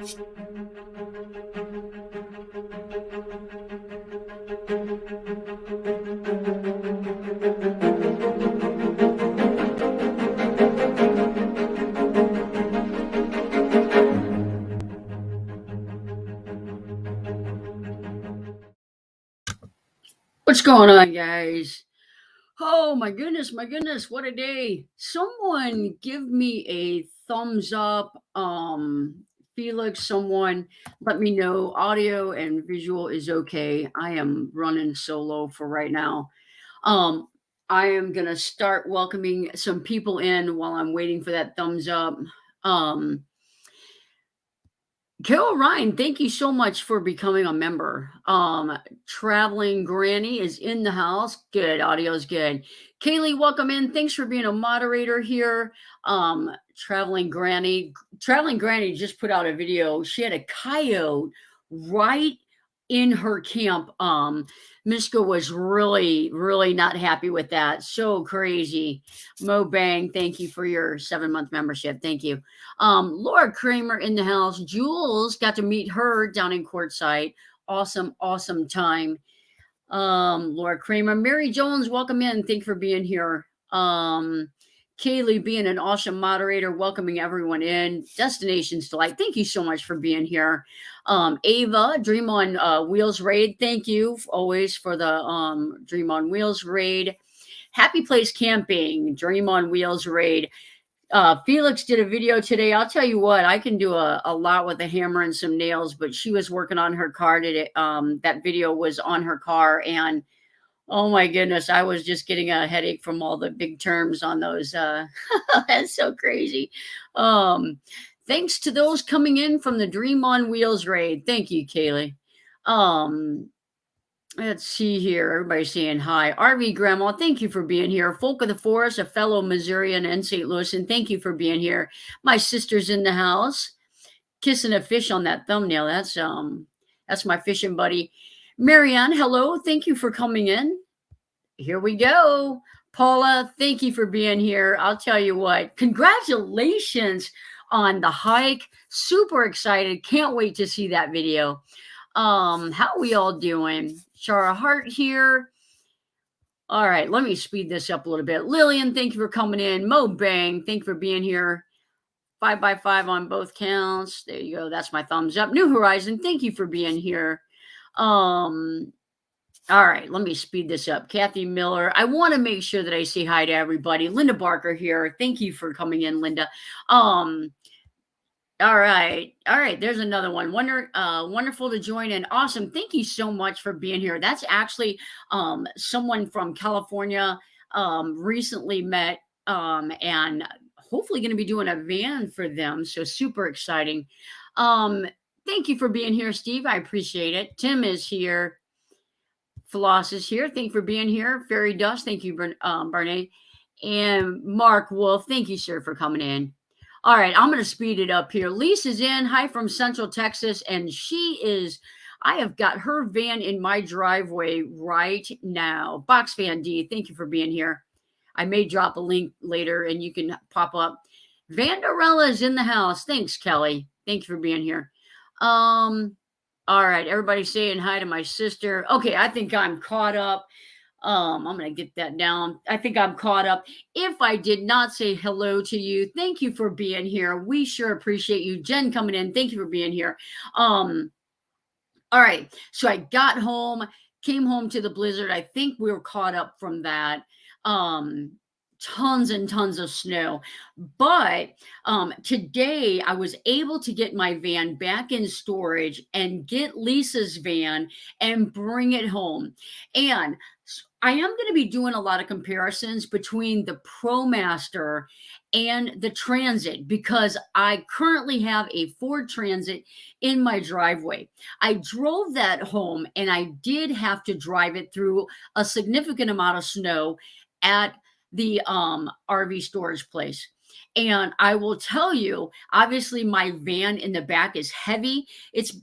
What's going on, guys? Oh my goodness, what a day. Someone give me a thumbs up. Felix, someone let me know audio and visual is okay. I am running solo for right now. Um, I am gonna start welcoming some people in while I'm waiting for that thumbs up. Um, Carol Ryan, thank you so much for becoming a member. Traveling Granny is in the house. Good, audio's good. Kaylee, welcome in. Thanks for being a moderator here. Traveling Granny just put out a video. She had a coyote right in her camp. Miska was really, really not happy with that. So crazy. Mo Bang, thank you for your 7-month membership. Thank you. Laura Kramer in the house. Jules got to meet her down in Quartzsite. Awesome, awesome time. Laura Kramer. Mary Jones, welcome in. Thank you for being here. Kaylee being an awesome moderator, welcoming everyone in. Destinations Delight, thank you so much for being here. Ava, Dream on Wheels Raid, thank you always for the Dream on Wheels Raid. Happy Place Camping, Dream on Wheels Raid. Felix did a video today. I'll tell you what, I can do a lot with a hammer and some nails, but she was working on her car today. That video was on her car, and oh my goodness, I was just getting a headache from all the big terms on those. That's so crazy. Thanks to those coming in from the Dream on Wheels raid. Thank you, Kaylee. Let's see here. Everybody's saying hi. RV Grandma, thank you for being here. Folk of the Forest, a fellow Missourian and St. Louis, and thank you for being here. My sister's in the house, kissing a fish on that thumbnail. That's my fishing buddy. Marianne, hello. Thank you for coming in. Here we go. Paula, thank you for being here. I'll tell you what, congratulations on the hike. Super excited. Can't wait to see that video. How are we all doing? Shara Hart here. All right, let me speed this up a little bit. Lillian, thank you for coming in. Mo Bang, thank you for being here. 5x5 on both counts. There you go. That's my thumbs up. New Horizon, thank you for being here. All right, let me speed this up. Kathy Miller, I want to make sure that I say hi to everybody. Linda Barker here. Thank you for coming in, Linda. All right. There's another one. Wonderful to join in. Awesome. Thank you so much for being here. That's actually someone from California recently met and hopefully going to be doing a van for them. So super exciting. Thank you for being here, Steve. I appreciate it. Tim is here. Floss is here. Thank you for being here. Fairy Dust. Thank you, Barney. And Mark Wolf. Thank you, sir, for coming in. All right, I'm going to speed it up here. Lisa's in. Hi from Central Texas. And I have got her van in my driveway right now. Box Fan D, thank you for being here. I may drop a link later and you can pop up. Vanderella is in the house. Thanks, Kelly. Thank you for being here. All right, everybody's saying hi to my sister. Okay, I think I'm caught up. I'm going to get that down. I think I'm caught up. If I did not say hello to you, thank you for being here. We sure appreciate you. Jen coming in, thank you for being here. All right, so I got home, came home to the blizzard. I think we were caught up from that. Tons and tons of snow. But today I was able to get my van back in storage and get Lisa's van and bring it home. And I am going to be doing a lot of comparisons between the ProMaster and the Transit because I currently have a Ford Transit in my driveway. I drove that home and I did have to drive it through a significant amount of snow at the RV storage place. And I will tell you, obviously my van in the back is heavy. It's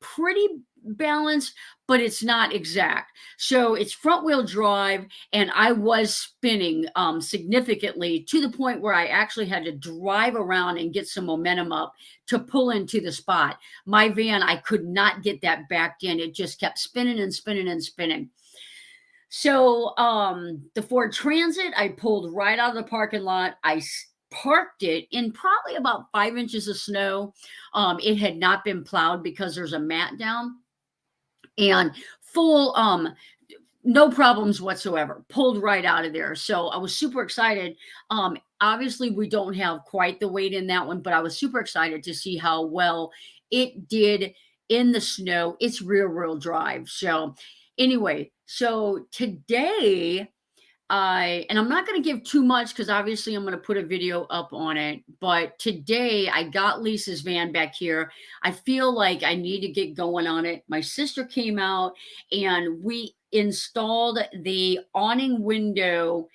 pretty balance, but it's not exact. So it's front wheel drive, and I was spinning significantly to the point where I actually had to drive around and get some momentum up to pull into the spot. My van, I could not get that backed in. It just kept spinning and spinning and spinning. So the Ford Transit, I pulled right out of the parking lot. Parked it in probably about 5 inches of snow. It had not been plowed because there's a mat down, and full no problems whatsoever, pulled right out of there. So I was super excited. Obviously we don't have quite the weight in that one, but I was super excited to see how well it did in the snow. It's rear wheel drive. So anyway, so today and I'm not going to give too much because obviously I'm going to put a video up on it. But today I got Lisa's van back here. I feel like I need to get going on it. My sister came out and we installed the awning window,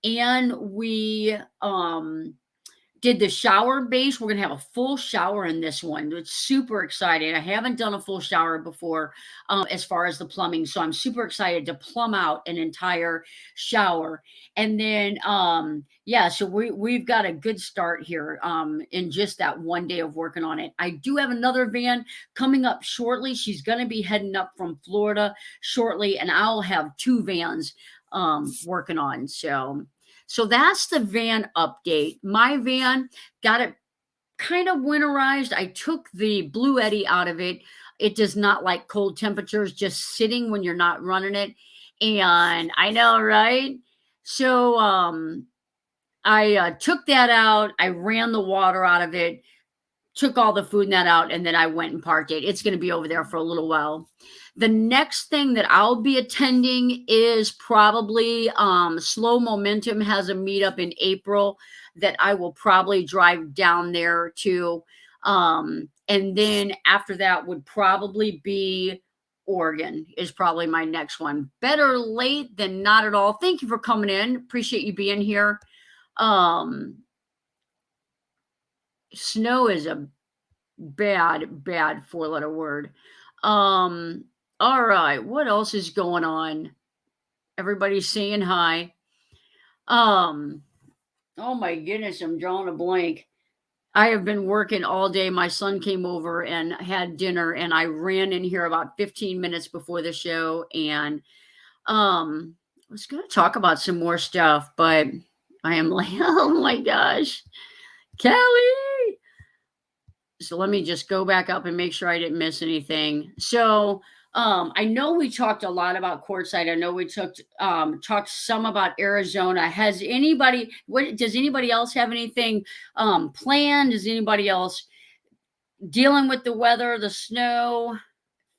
and we did the shower base. We're gonna have a full shower in this one. It's super exciting. I haven't done a full shower before, as far as the plumbing, so I'm super excited to plumb out an entire shower. And then, yeah, so we've got a good start here, in just that one day of working on it. I do have another van coming up shortly. She's gonna be heading up from Florida shortly, and I'll have two vans working on. So that's the van update. My van got it kind of winterized. I took the Blue Eddy out of it. It does not like cold temperatures, just sitting when you're not running it. And I know, right? So I took that out. I ran the water out of it, took all the food and that out, and then I went and parked it. It's going to be over there for a little while. The next thing that I'll be attending is probably Slow Momentum has a meetup in April that I will probably drive down there to. And then after that would probably be Oregon is probably my next one. Better late than not at all. Thank you for coming in. Appreciate you being here. Snow is a bad four-letter word. All right, what else is going on? Everybody's saying hi. Oh my goodness, I'm drawing a blank. I have been working all day. My son came over and had dinner, and I ran in here about 15 minutes before the show, and I was going to talk about some more stuff, but I am like, oh my gosh, Kelly. So let me just go back up and make sure I didn't miss anything. So I know we talked a lot about Quartzsite. I know we talked some about Arizona. Does anybody else have anything planned? Is anybody else dealing with the weather, the snow?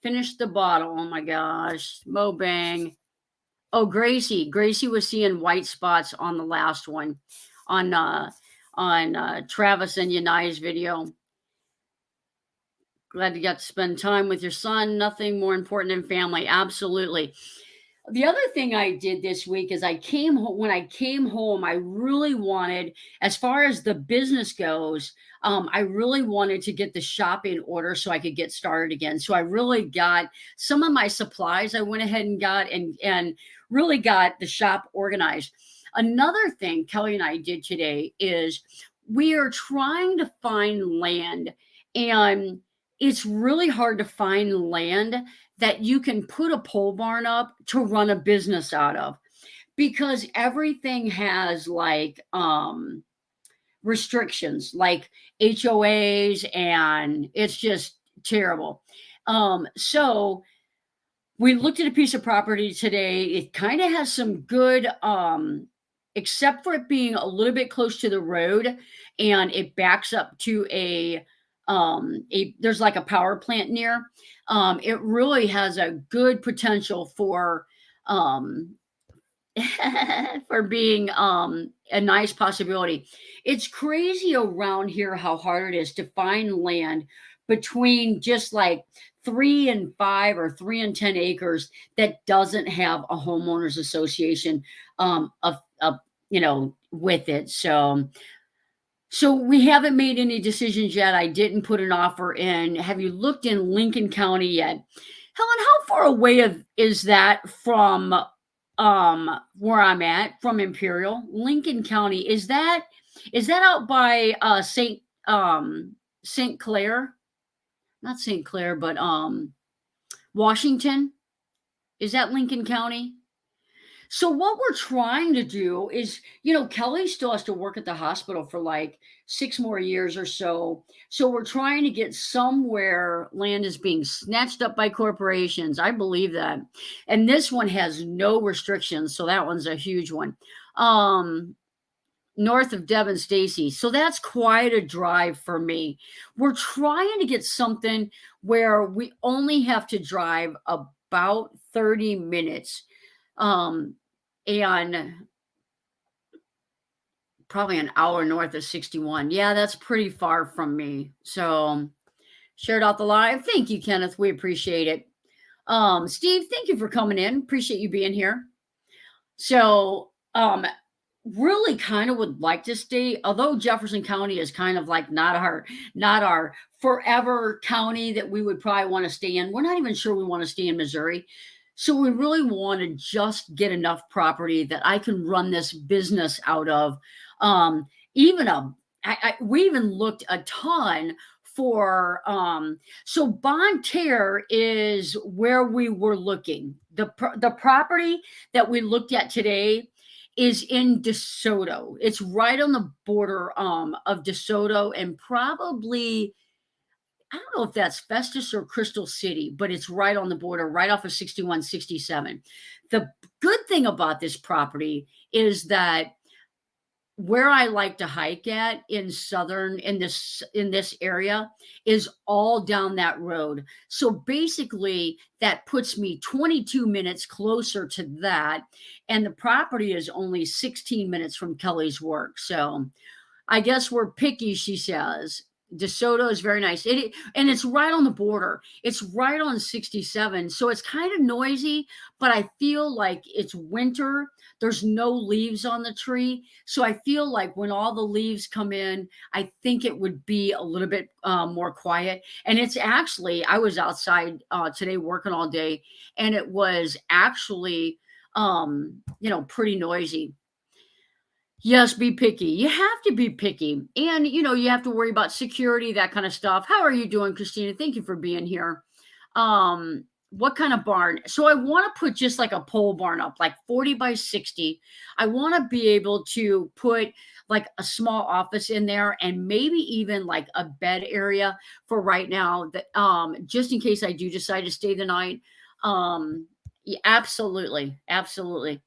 Finish the bottle. Oh my gosh. Mo bang. Oh, Gracie was seeing white spots on the last one on Travis and Yanai's video. Glad you got to spend time with your son. Nothing more important than family. Absolutely. The other thing I did this week is when I came home, I really wanted, as far as the business goes, I really wanted to get the shop in order so I could get started again. So I really got some of my supplies. I went ahead and got and really got the shop organized. Another thing Kelly and I did today is we are trying to find land, and it's really hard to find land that you can put a pole barn up to run a business out of, because everything has like restrictions like HOAs, and it's just terrible. So we looked at a piece of property today. It kind of has some good, except for it being a little bit close to the road, and it backs up to there's like a power plant near. It really has a good potential for for being a nice possibility. It's crazy around here how hard it is to find land between just like 3 and 5 or 3 and 10 acres that doesn't have a homeowners association with it. So we haven't made any decisions yet. I didn't put an offer in. Have you looked in Lincoln County yet? Helen, how far away is that from where I'm at, from Imperial? Lincoln County. Is that out by St. Clair? Not St. Clair, but Washington? Is that Lincoln County? So what we're trying to do is, Kelly still has to work at the hospital for like 6 more years or so. So we're trying to get somewhere land is being snatched up by corporations. I believe that. And this one has no restrictions. So that one's a huge one. Um, North of Devon Stacy. So that's quite a drive for me. We're trying to get something where we only have to drive about 30 minutes. Um, and probably an hour north of 61. Yeah, that's pretty far from me. So shared out the live. Thank you, Kenneth. We appreciate it. Steve, thank you for coming in. Appreciate you being here. So really kind of would like to stay, although Jefferson County is kind of like not our forever county that we would probably want to stay in. We're not even sure we want to stay in Missouri. So we really want to just get enough property that I can run this business out of. Even we even looked a ton for so Bonne Terre is where we were looking. The property that we looked at today is in DeSoto. It's right on the border of DeSoto and probably I don't know if that's Festus or Crystal City, but it's right on the border, right off of 61, 67. The good thing about this property is that where I like to hike at in this area is all down that road. So basically that puts me 22 minutes closer to that. And the property is only 16 minutes from Kelly's work. So I guess we're picky, she says. DeSoto is very nice. And it's right on the border. It's right on 67. So it's kind of noisy, but I feel like it's winter. There's no leaves on the tree. So I feel like when all the leaves come in, I think it would be a little bit more quiet. And it's actually, I was outside today working all day, and it was actually, pretty noisy. Yes, be picky. You have to be picky. And, you have to worry about security, that kind of stuff. How are you doing, Christina? Thank you for being here. What kind of barn? So I want to put just like a pole barn up, like 40 by 60. I want to be able to put like a small office in there and maybe even like a bed area for right now that just in case I do decide to stay the night. Yeah, absolutely. Absolutely.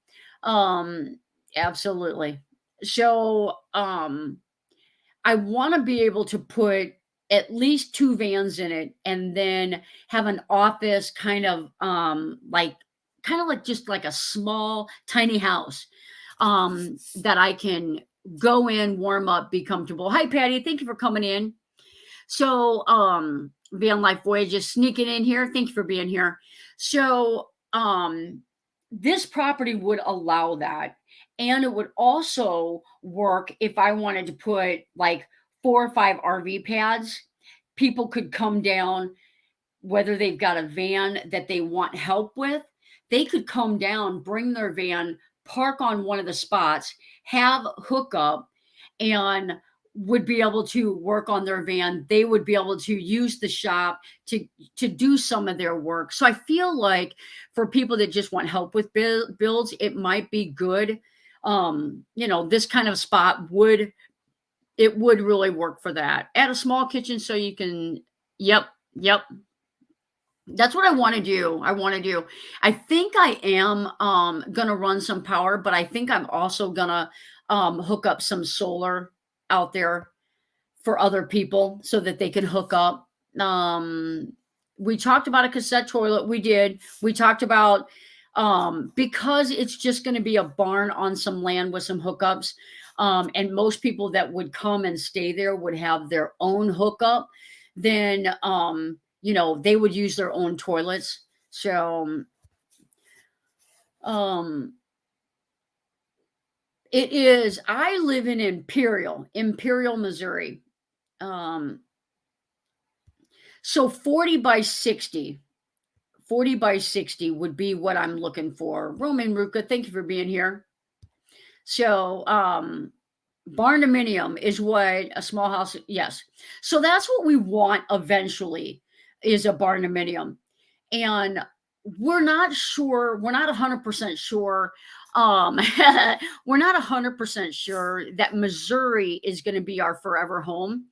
Absolutely. So, I want to be able to put at least two vans in it and then have an office kind of like just like a small tiny house that I can go in, warm up, be comfortable. Hi Patty, thank you for coming in. So, Van Life Voyage just sneaking in here. Thank you for being here. So, this property would allow that. And it would also work if I wanted to put like 4 or 5 RV pads. People could come down, whether they've got a van that they want help with, they could come down, bring their van, park on one of the spots, have hookup, and would be able to work on their van. They would be able to use the shop to do some of their work. So I feel like for people that just want help with builds, it might be good. This kind of spot would really work for that. Add a small kitchen so you can. Yep. That's what I want to do. I think I am gonna run some power, but I think I'm also gonna hook up some solar out there for other people so that they can hook up. We talked about a cassette toilet. We did. We talked about because it's just going to be a barn on some land with some hookups. And most people that would come and stay there would have their own hookup. Then, they would use their own toilets. So, it is. I live in Imperial, Missouri. So 40 by 60 40 by 60 would be what I'm looking for. Roman Ruka, thank you for being here. So, barndominium is what a small house, yes. So that's what we want eventually is a barndominium. And we're not sure, we're not 100% sure. Um, we're not 100% sure that Missouri is going to be our forever home.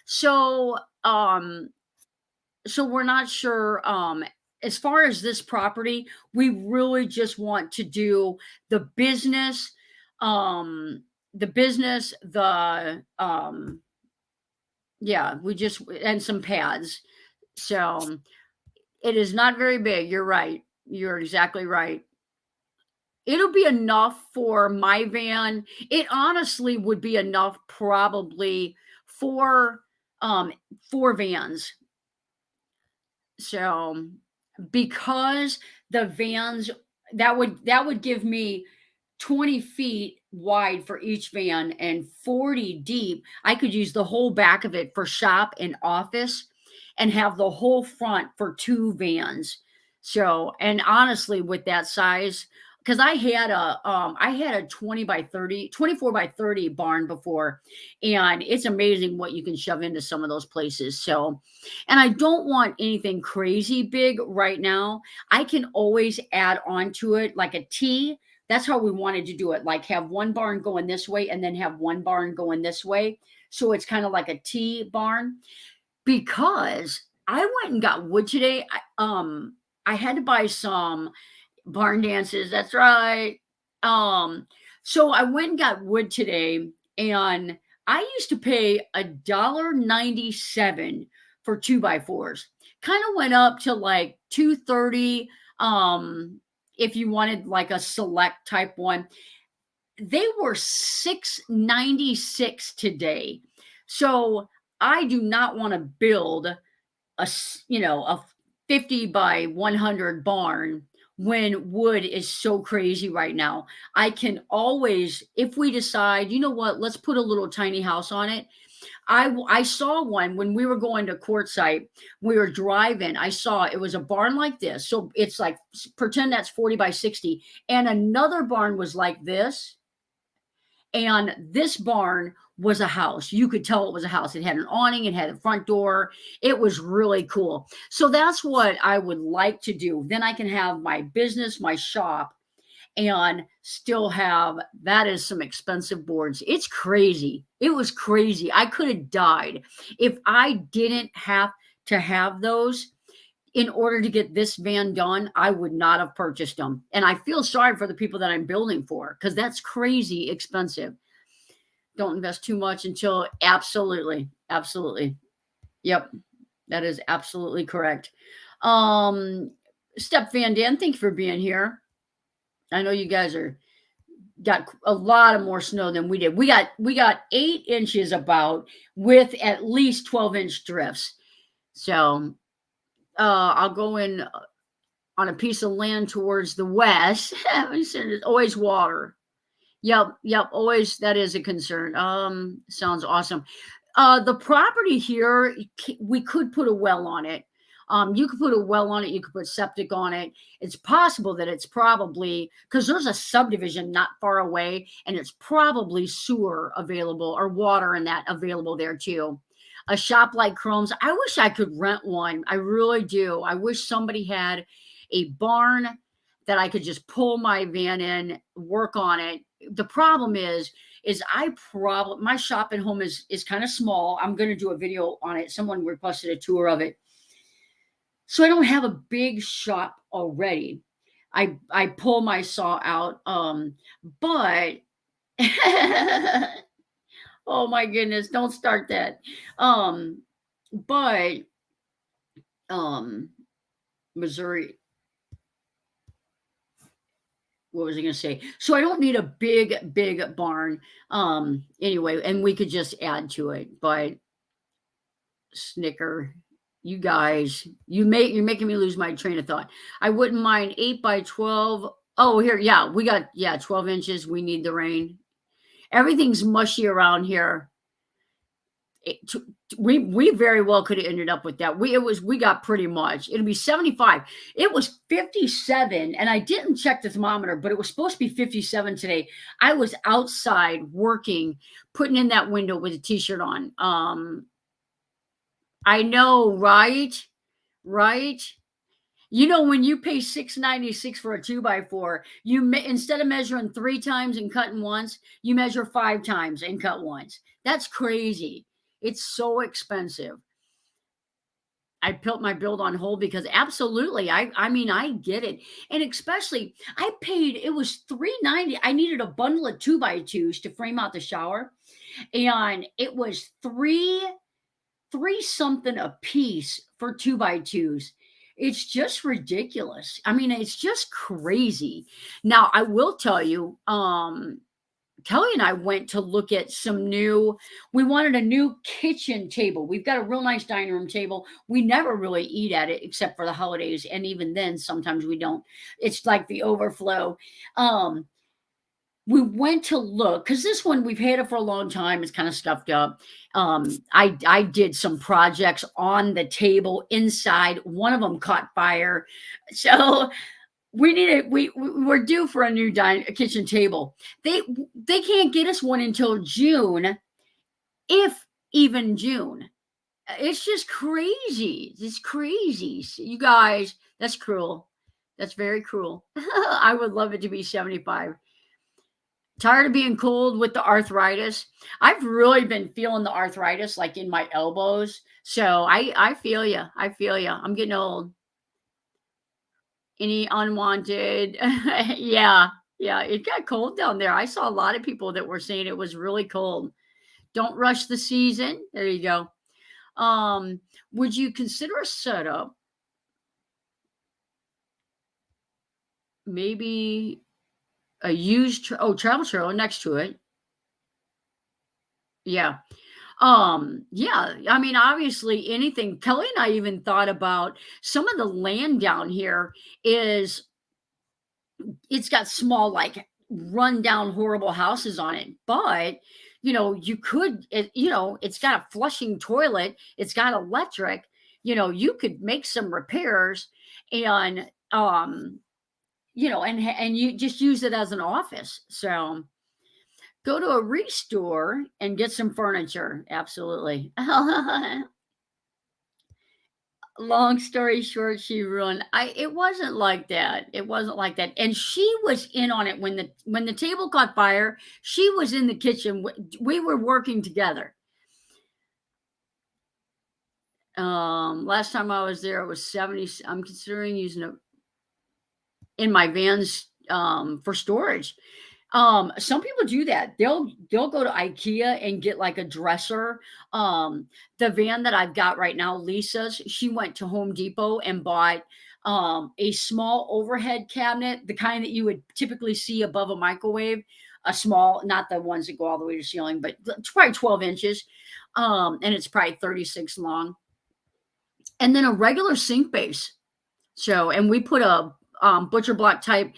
So, so we're not sure as far as this property, we really just want to do the business, um the yeah, we just and some pads. So it is not very big. You're right. You're exactly right. It'll be enough for my van. It honestly would be enough probably for um 4 vans. So because the vans, that would give me 20 feet wide for each van and 40 deep. I could use the whole back of it for shop and office and have the whole front for 2 vans. So, and honestly, with that size, because I had a 20 by 30, 24 by 30 barn before, and it's amazing what you can shove into some of those places. So, and I don't want anything crazy big right now. I can always add on to it like a T. That's how we wanted to do it. Like have one barn going this way and then have one barn going this way. So it's kind of like a T barn. Because I went and got wood today. I had to buy some barn dances. That's right. So I went and got wood today, and I used to pay $1.97 for 2x4s. Kind of went up to like 2.30. If you wanted like a select type one, they were 6.96 today. So I do not want to build a 50 by 100 barn when wood is so crazy right now. I can always, if we decide, you know what, let's put a little tiny house on it. I saw one when we were going to Quartzsite. We were driving. I saw it was a barn like this. So it's like pretend that's 40 by 60, and another barn was like this, and this barn was a house. You could tell it was a house. It had an awning, it had a front door. It was really cool. So that's what I would like to do. Then I can have my business, my shop, and still have that is some expensive boards. It's crazy. It was crazy. I could have died if I didn't have to have those. In order to get this van done, I would not have purchased them. And I feel sorry for the people that I'm building for because that's crazy expensive. Don't invest too much until absolutely, absolutely. Yep, that is absolutely correct. Step Van Dan, thank you for being here. I know you guys got a lot of more snow than we did. We got 8 inches about with at least 12-inch drifts. So I'll go in on a piece of land towards the west. There's always water. Yep, always that is a concern. Sounds awesome. The property here, we could put a well on it. You could put a well on it, you could put septic on it. It's possible that it's probably because there's a subdivision not far away, and it's probably sewer available or water and that available there too. A shop like Chrome's, I wish I could rent one. I really do. I wish somebody had a barn that I could just pull my van in, work on it. The problem is my shop at home is kind of small. I'm going to do a video on it. Someone requested a tour of it. So I don't have a big shop already. I pull my saw out, but oh my goodness, don't start that. But Missouri, what was I going to say? So I don't need a big barn. Anyway, and we could just add to it, but Snicker, you guys, you're making me lose my train of thought. I wouldn't mind 8 by 12. Oh, here, yeah, we got 12 inches. We need the rain. Everything's mushy around here. We very well could have ended up with that. We got pretty much. It'll be 75. It was 57, and I didn't check the thermometer, but it was supposed to be 57 today. I was outside working, putting in that window with a t-shirt on. I know, right? Right? You know, when you pay 6.96 for a 2x4, instead of measuring 3 times and cutting once, you measure 5 times and cut once. That's crazy. It's so expensive. I put my build on hold because absolutely, I mean, I get it. And especially I paid, it was 3.90. I needed a bundle of 2x2s to frame out the shower. And it was three something a piece for 2x2s. It's just ridiculous. I mean, it's just crazy. Now, I will tell you, Kelly and I went to look at we wanted a new kitchen table. We've got a real nice dining room table. We never really eat at it except for the holidays. And even then, sometimes we don't. It's like the overflow. We went to look because this one we've had it for a long time. It's kind of stuffed up. I did some projects on the table inside. One of them caught fire, so we're due for a new kitchen table. They can't get us one until June, if even June. It's just crazy. It's crazy, you guys. That's cruel. That's very cruel. I would love it to be 75. Tired of being cold with the arthritis. I've really been feeling the arthritis like in my elbows. So I feel you. I feel you. I'm getting old. Any unwanted? Yeah. Yeah. It got cold down there. I saw a lot of people that were saying it was really cold. Don't rush the season. There you go. Would you consider a setup? Maybe a used travel trailer next to it. Yeah. Yeah, I mean, obviously anything. Kelly and I even thought about some of the land down here is it's got small, like run down horrible houses on it. But you could it's got a flushing toilet, it's got electric, you could make some repairs and and you just use it as an office. So go to a restore and get some furniture. Absolutely. Long story short, she ruined. It wasn't like that. It wasn't like that. And she was in on it when the table caught fire. She was in the kitchen. We were working together. Last time I was there, it was 70. I'm considering using it in my vans for storage. Some people do that. They'll go to IKEA and get like a dresser. The van that I've got right now, Lisa's, she went to Home Depot and bought a small overhead cabinet, the kind that you would typically see above a microwave. A small, not the ones that go all the way to the ceiling, but it's probably 12 inches. And it's probably 36 long. And then a regular sink base. So, and we put a butcher block type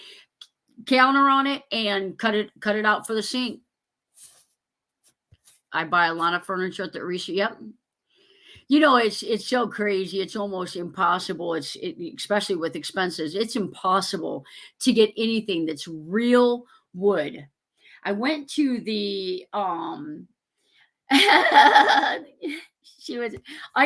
counter on it and cut it out for the sink. I buy a lot of furniture at the resale. Yep. It's so crazy. It's almost impossible. Especially with expenses, it's impossible to get anything that's real wood. I went to the I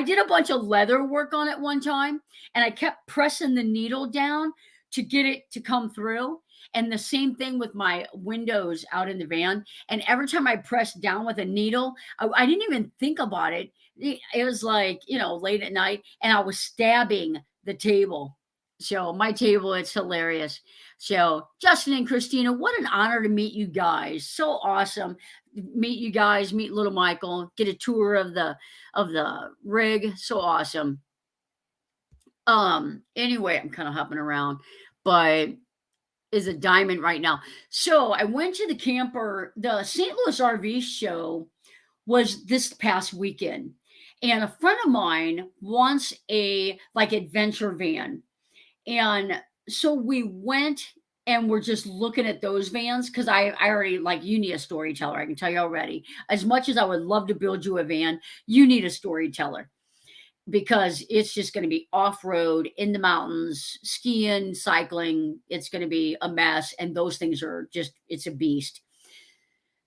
did a bunch of leather work on it one time, and I kept pressing the needle down to get it to come through. And the same thing with my windows out in the van. And every time I pressed down with a needle, I didn't even think about it. It was like, late at night, and I was stabbing the table. So my table, it's hilarious. So Justin and Christina, what an honor to meet you guys. So awesome. Meet you guys, meet little Michael, get a tour of the rig. So awesome. Anyway, I'm kind of hopping around, but is a diamond right now. So I went to the St. Louis RV show was this past weekend. And a friend of mine wants a like adventure van. And so we went and we're just looking at those vans because I already like you need a storyteller. I can tell you already. As much as I would love to build you a van, you need a storyteller because it's just going to be off road in the mountains, skiing, cycling. It's going to be a mess. And those things are just, it's a beast.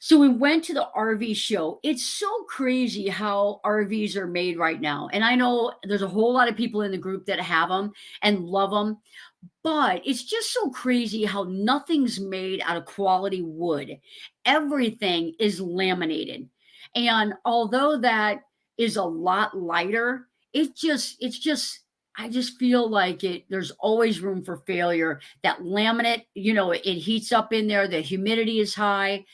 So we went to the RV show. It's so crazy how RVs are made right now. And I know there's a whole lot of people in the group that have them and love them, but it's just so crazy how nothing's made out of quality wood. Everything is laminated. And although that is a lot lighter, it's just I just feel like there's always room for failure. That laminate, it heats up in there, the humidity is high,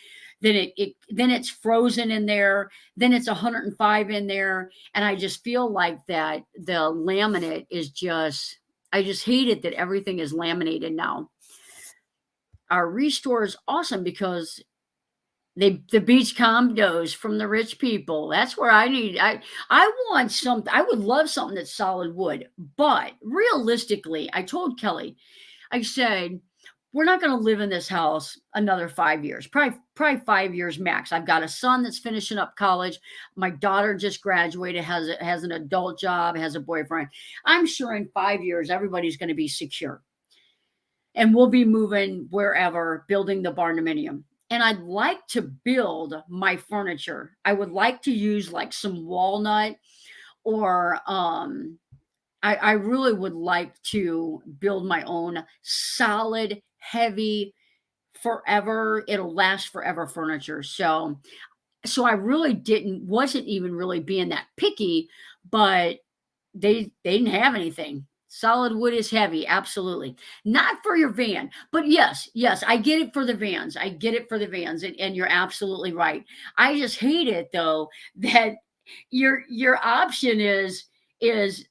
then it's frozen in there, then it's 105 in there. And I just feel like that the laminate is just I just hate it that everything is laminated now. Our restore is awesome because the beach condos from the rich people. That's where I want something. I would love something that's solid wood. But realistically, I told Kelly, I said, we're not going to live in this house another 5 years, probably 5 years max. I've got a son that's finishing up college. My daughter just graduated, has an adult job, has a boyfriend. I'm sure in 5 years, everybody's going to be secure and we'll be moving wherever, building the barndominium. And I'd like to build my furniture. I would like to use like some walnut or I really would like to build my own solid, heavy, forever, it'll last forever furniture. So I really wasn't even really being that picky, but they didn't have anything. Solid wood is heavy, absolutely. Not for your van, but yes, I get it for the vans. I get it for the vans, and you're absolutely right. I just hate it though that your option is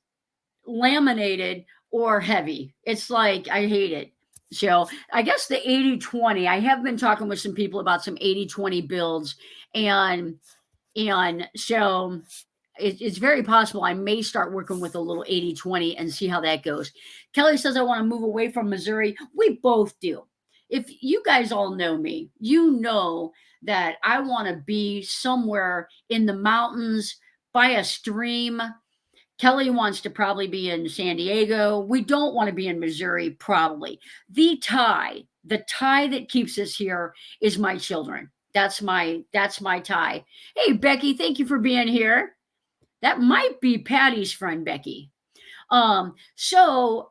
laminated or heavy. It's like I hate it. So I guess the 80/20. I have been talking with some people about some 80/20 builds, and so it's very possible I may start working with a little 80/20 and see how that goes. Kelly says I want to move away from Missouri. We both do. If you guys all know me, you know that I want to be somewhere in the mountains by a stream. Kelly wants to probably be in San Diego. We don't want to be in Missouri, probably. The tie that keeps us here is my children. That's my tie. Hey, Becky, thank you for being here. That might be Patty's friend, Becky. Um, so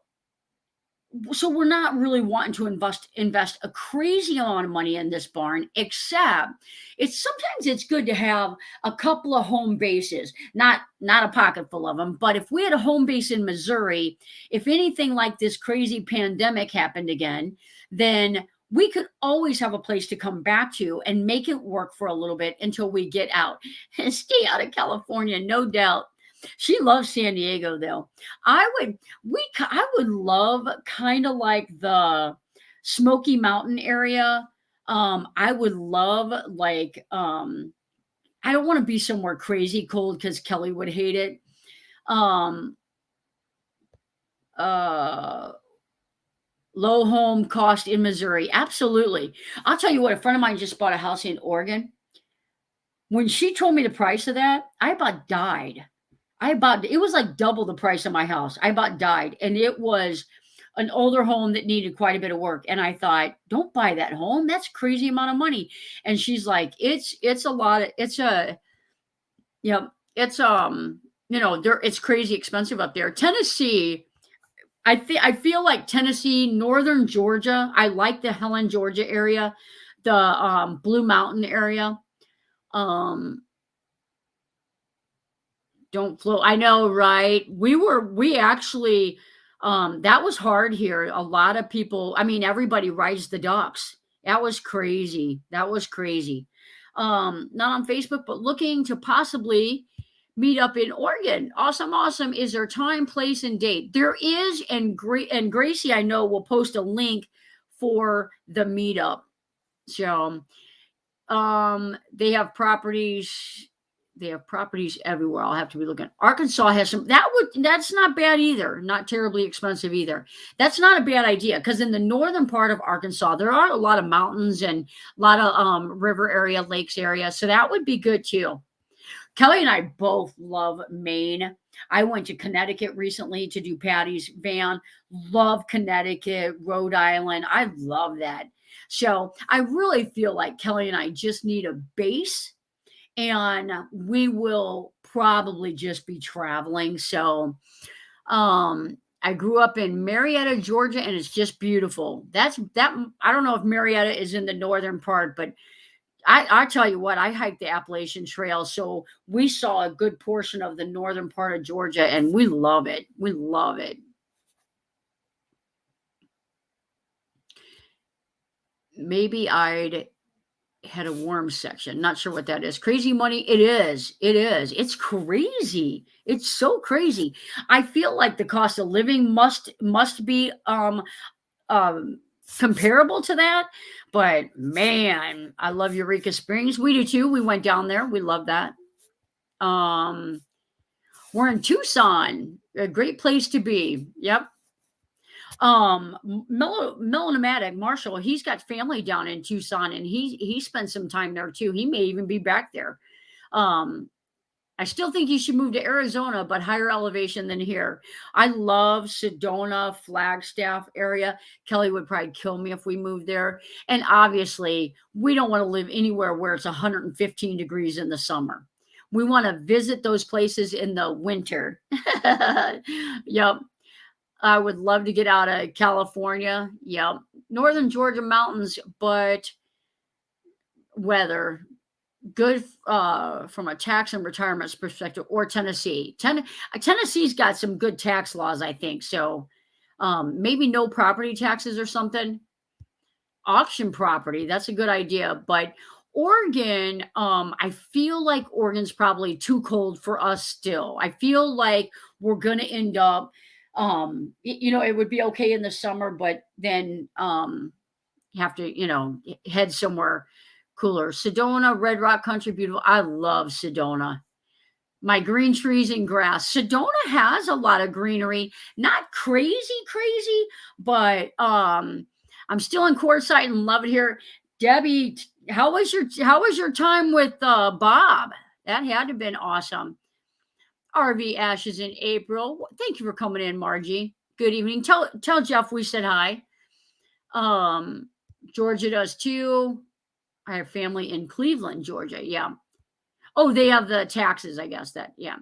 so we're not really wanting to invest a crazy amount of money in this barn, except it's good to have a couple of home bases, not a pocket full of them, but if we had a home base in Missouri, if anything like this crazy pandemic happened again, then we could always have a place to come back to and make it work for a little bit until we get out and stay out of California, no doubt. She loves San Diego though. I would love kind of like the Smoky Mountain area. I would love like I don't want to be somewhere crazy cold because Kelly would hate it. Um uh Low home cost in Missouri. Absolutely. I'll tell you what, a friend of mine just bought a house in Oregon. When she told me the price of that, I about died. It was like double the price of my house. I about died. And it was an older home that needed quite a bit of work. And I thought, don't buy that home. That's crazy amount of money. And she's like, it's a lot of, it's a, it's it's crazy expensive up there. Tennessee, I feel like Tennessee, northern Georgia. I like the Helen, Georgia area, the Blue Mountain area. Um, don't float. I know, right? We actually, that was hard here. A lot of people, I mean, everybody rides the ducks. That was crazy. That was crazy. Not on Facebook, but looking to possibly meet up in Oregon. Awesome, awesome. Is there time, place, and date? There is, and Gracie, I know, will post a link for the meetup. So, they have properties They have properties everywhere. I'll have to be looking. Arkansas has some. That's not bad either. Not terribly expensive either. That's not a bad idea because in the northern part of Arkansas, there are a lot of mountains and a lot of river area, lakes area. So that would be good too. Kelly and I both love Maine. I went to Connecticut recently to do Patty's van. Love Connecticut, Rhode Island. I love that. So I really feel like Kelly and I just need a base and we will probably just be traveling. So I grew up in Marietta, Georgia, and it's just beautiful. That I don't know if Marietta is in the northern part, but I tell you what, I hiked the Appalachian Trail, so we saw a good portion of the northern part of Georgia, and we love it. We love it. Maybe I'd had a worm section. Not sure what that is. Crazy money. It is. It is. It's crazy. It's so crazy. I feel like the cost of living must be um comparable to that. But man, I love Eureka Springs. We do too. We went down there. We love that. Um we're in Tucson. A great place to be. Yep. Melonomatic Marshall, he's got family down in Tucson and he spent some time there too. He may even be back there. Um I still think you should move to Arizona, but higher elevation than here. I love Sedona, Flagstaff area. Kelly would probably kill me if we moved there. And obviously, we don't want to live anywhere where it's 115 degrees in the summer. We want to visit those places in the winter. Yep. I would love to get out of California. Yep. Northern Georgia mountains, but weather good from a tax and retirement perspective, or Tennessee. Tennessee's got some good tax laws, I think. So maybe no property taxes or something. Auction property, that's a good idea. But Oregon, I feel like Oregon's probably too cold for us still. I feel like we're gonna end up it would be okay in the summer, but then you have to, head somewhere cooler. Sedona, Red Rock Country, beautiful. I love Sedona. My green trees and grass. Sedona has a lot of greenery. Not crazy, crazy, but I'm still in Quartzsite and love it here. Debbie, how was your time with Bob? That had to have been awesome. RV Ashes in April. Thank you for coming in, Margie. Good evening. Tell Jeff we said hi. Georgia does too. I have family in Cleveland, Georgia. Yeah. Oh, they have the taxes, I guess. That, yeah.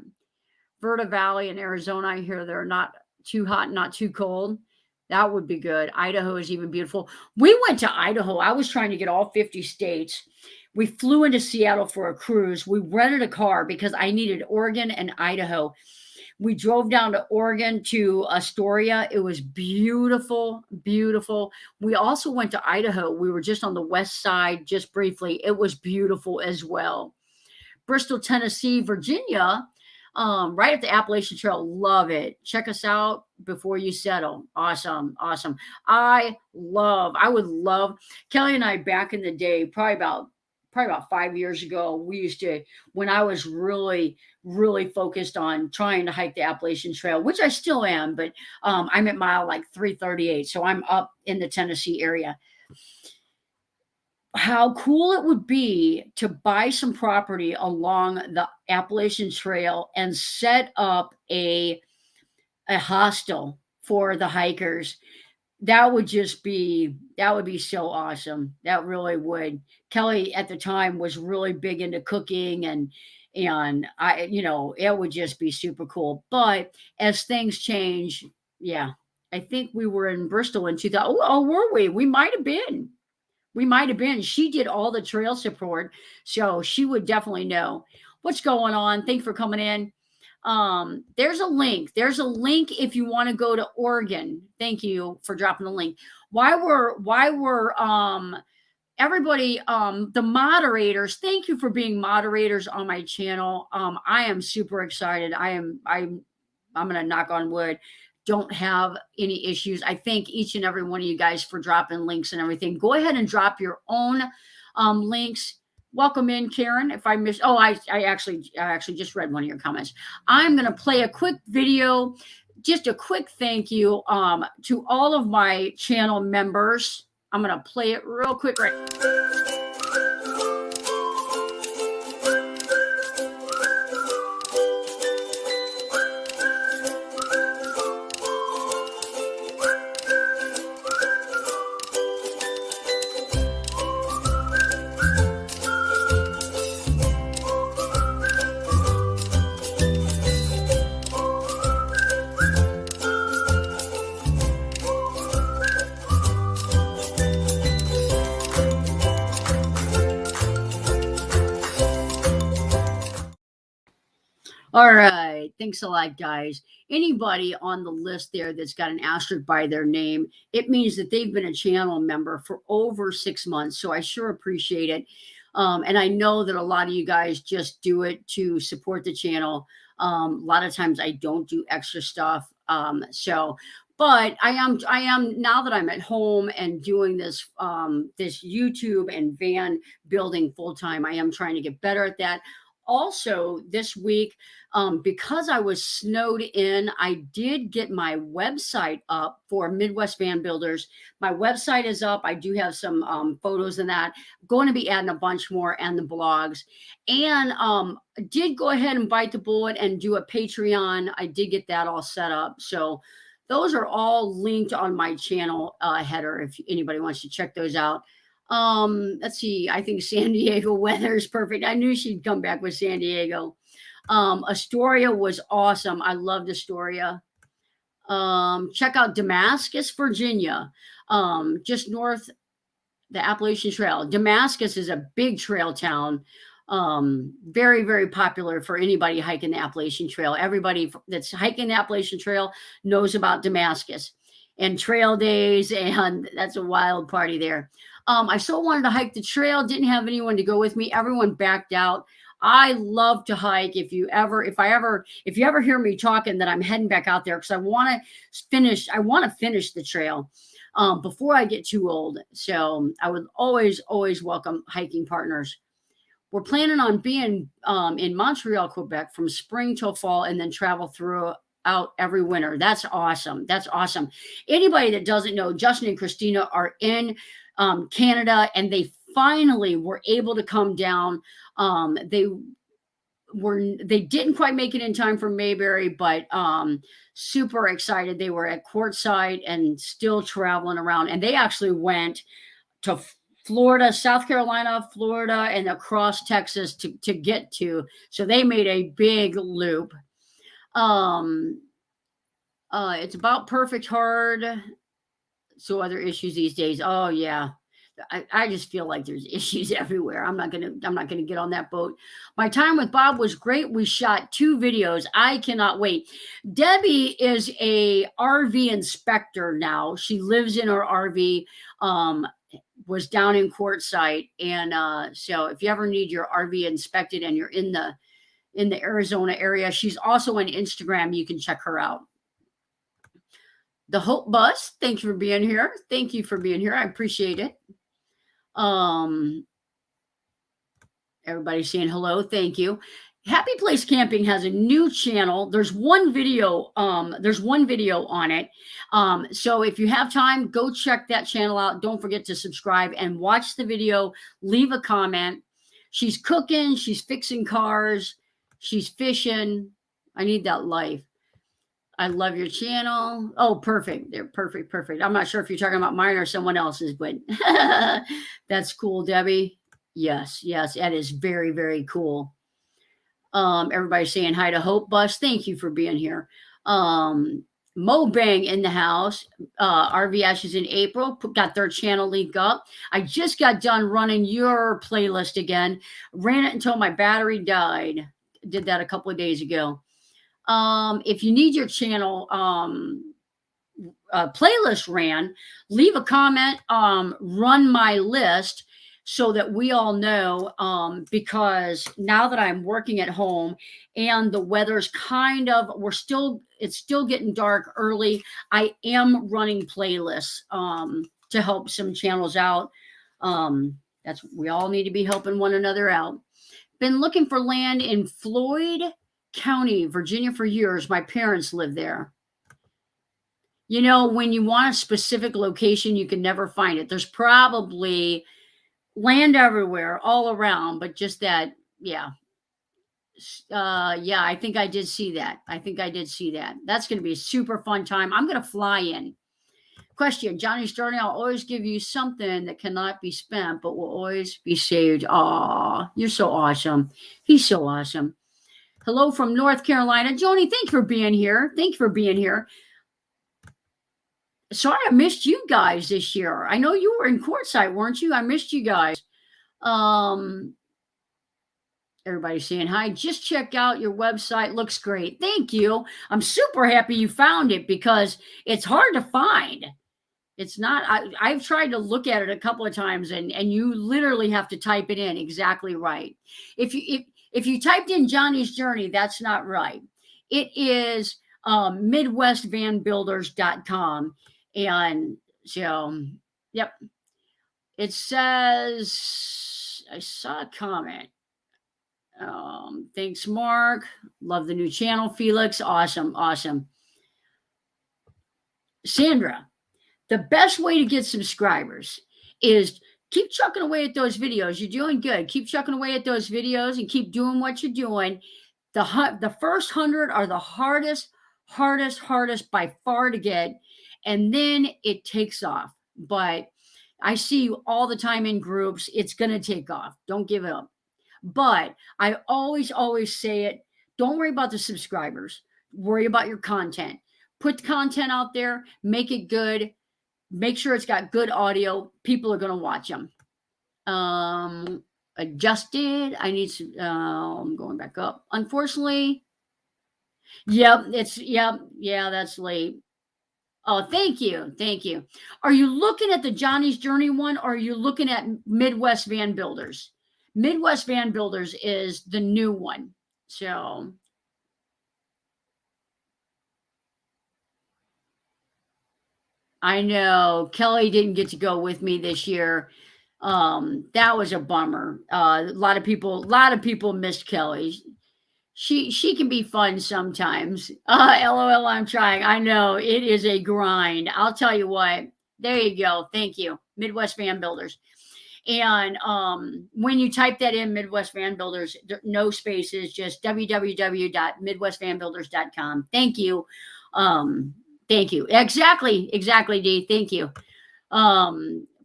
Verta Valley in Arizona, I hear they're not too hot, not too cold. That would be good. Idaho is even beautiful. We went to Idaho. I was trying to get all 50 states. We flew into Seattle for a cruise. We rented a car because I needed Oregon and Idaho. We drove down to Oregon to Astoria. It was beautiful, beautiful. We also went to Idaho. We were just on the west side, just briefly. It was beautiful as well. Bristol, Tennessee, Virginia, right at the Appalachian Trail. Love it. Check us out before you settle. Awesome, awesome. I would love Kelly and I back in the day, probably about 5 years ago, we used to, when I was really, really focused on trying to hike the Appalachian Trail, which I still am, but I'm at mile like 338. So I'm up in the Tennessee area. How cool it would be to buy some property along the Appalachian Trail and set up a hostel for the hikers. That would be so awesome. That really would. Kelly at the time was really big into cooking and it would just be super cool. But as things change, yeah, I think we were in Bristol in 2000. Oh, were we? We might have been. We might have been. She did all the trail support, so she would definitely know what's going on. Thanks for coming in. There's a link. There's a link if you want to go to Oregon. Thank you for dropping the link. Why were everybody the moderators, thank you for being moderators on my channel. I am super excited. I'm gonna knock on wood. Don't have any issues. I thank each and every one of you guys for dropping links and everything. Go ahead and drop your own links. Welcome in, Karen. If I missed, oh, I actually just read one of your comments. I'm going to play a quick video, just a quick thank you to all of my channel members. I'm going to play it real quick right. All right. Thanks a lot, guys. Anybody on the list there that's got an asterisk by their name, it means that they've been a channel member for over 6 months. So I sure appreciate it. And I know that a lot of you guys just do it to support the channel. A lot of times I don't do extra stuff. But I am now that I'm at home and doing this this YouTube and van building full time. I am trying to get better at that. Also, this week, because I was snowed in, I did get my website up for Midwest Van Builders. My website is up. I do have some photos in that. I'm going to be adding a bunch more and the blogs. And did go ahead and bite the bullet and do a Patreon. I did get that all set up. So those are all linked on my channel header if anybody wants to check those out. Let's see. I think San Diego weather is perfect. I knew she'd come back with San Diego. Astoria was awesome. I loved Astoria. Check out Damascus, Virginia. Just north the Appalachian Trail. Damascus is a big trail town. Very, very popular for anybody hiking the Appalachian Trail. Everybody that's hiking the Appalachian Trail knows about Damascus and trail days, and that's a wild party there. I so wanted to hike the trail, didn't have anyone to go with me. Everyone backed out. I love to hike. If you ever hear me talking that I'm heading back out there, because I want to finish the trail before I get too old. So I would always welcome hiking partners. We're planning on being in Montreal, Quebec from spring till fall, and then travel throughout every winter. That's awesome. That's awesome. Anybody that doesn't know, Justin and Christina are in Canada, and they finally were able to come down. They didn't quite make it in time for Mayberry, but super excited. They were at Quartzsite and still traveling around, and they actually went to Florida, South Carolina, Florida, and across Texas to get to. So they made a big loop. It's about perfect hard. So other issues these days. Oh yeah. I just feel like there's issues everywhere. I'm not gonna get on that boat. My time with Bob was great. We shot 2 videos. I cannot wait. Debbie is a RV inspector now. She lives in her RV. Was down in Quartzsite, and so if you ever need your RV inspected and you're in the Arizona area, she's also on Instagram. You can check her out. The Hope Bus, thank you for being here. Thank you for being here. I appreciate it. Everybody saying hello. Thank you. Happy Place Camping has a new channel. There's one video on it. So if you have time, go check that channel out. Don't forget to subscribe and watch the video. Leave a comment. She's cooking. She's fixing cars. She's fishing. I need that life. I love your channel. Oh, perfect. They're perfect. I'm not sure if you're talking about mine or someone else's, but that's cool, Debbie. Yes, that is very, very cool. Everybody's saying hi to Hope Bus. Thank you for being here. Mo Bang in the house. RV Ashes in April. Got their channel link up. I just got done running your playlist again. Ran it until my battery died. Did that a couple of days ago. If you need your channel playlist ran, leave a comment, run my list so that we all know, because now that I'm working at home and the weather's it's still getting dark early, I am running playlists to help some channels out. We all need to be helping one another out. Been looking for land in Floyd County, Virginia for years. My parents live there. You know, when you want a specific location, you can never find it. There's probably land everywhere, all around, but just that, yeah. Yeah, I think I did see that. I think I did see that. That's going to be a super fun time. I'm going to fly in. Question, Johnny Starting, I'll always give you something that cannot be spent, but will always be saved. Aw, you're so awesome. He's so awesome. Hello from North Carolina. Joni, thank you for being here. Thank you for being here. Sorry I missed you guys this year. I know you were in courtside, weren't you? I missed you guys. Everybody's saying hi. Just check out your website. Looks great. Thank you. I'm super happy you found it because it's hard to find. It's not, I've tried to look at it a couple of times and you literally have to type it in exactly right. If you typed in Johnny's Journey, that's not right. It is midwestvanbuilders.com. And so, yep. It says, I saw a comment. Thanks, Mark. Love the new channel, Felix. Awesome. Awesome. Sandra, the best way to get subscribers is keep chucking away at those videos. You're doing good. Keep chucking away at those videos and keep doing what you're doing. The first 100 are the hardest by far to get. And then it takes off. But I see you all the time in groups. It's going to take off. Don't give it up. But I always say it. Don't worry about the subscribers. Worry about your content. Put the content out there. Make it good. Make sure it's got good audio. People are going to watch them. Adjusted. I need to, I'm going back up. Unfortunately. Yep. Yeah, that's late. Oh, thank you. Thank you. Are you looking at the Johnny's Journey one or are you looking at Midwest Van Builders? Midwest Van Builders is the new one. So I know Kelly didn't get to go with me this year. That was a bummer. A lot of people missed Kelly. She can be fun sometimes. LOL, I'm trying. I know it is a grind. I'll tell you what. There you go. Thank you. Midwest Van Builders. And when you type that in, Midwest Van Builders, no spaces, just www.midwestvanbuilders.com. Thank you. Thank you. Exactly, Dee. Thank you.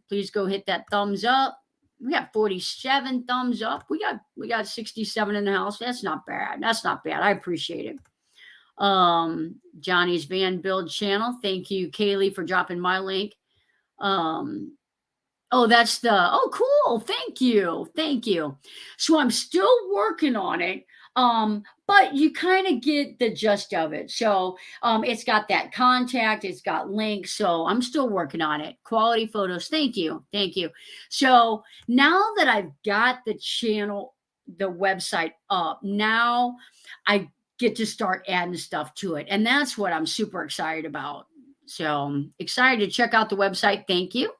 Please go hit that thumbs up. We got 47 thumbs up. We got 67 in the house. That's not bad. I appreciate it. Johnny's Van Build channel. Thank you, Kaylee, for dropping my link. Cool. Thank you. So I'm still working on it. But you kind of get the gist of it. So it's got that contact, it's got links. So I'm still working on it. Quality photos. Thank you. So now that I've got the channel, the website up, now I get to start adding stuff to it. And that's what I'm super excited about. So I'm excited to check out the website. Thank you.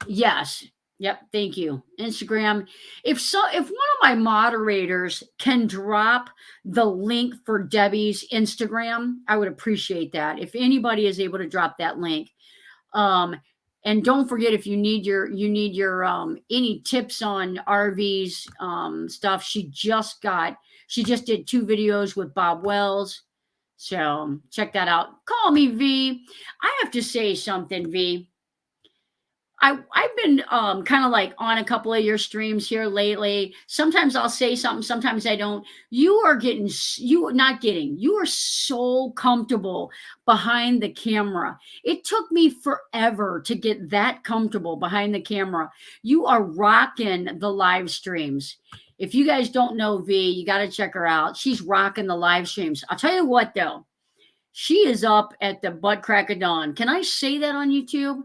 Yes. Yep. Thank you. Instagram. If one of my moderators can drop the link for Debbie's Instagram, I would appreciate that. If anybody is able to drop that link. And don't forget, if you need your any tips on RVs, stuff, she just did 2 videos with Bob Wells. So check that out. Call me V. I have to say something, V. I've been kind of like on a couple of your streams here lately. Sometimes I'll say something, sometimes I don't. You are so comfortable behind the camera. It took me forever to get that comfortable behind the camera. You are rocking the live streams. If you guys don't know V, you got to check her out. She's rocking the live streams. I'll tell you what though, she is up at the butt crack of dawn. Can I say that on YouTube?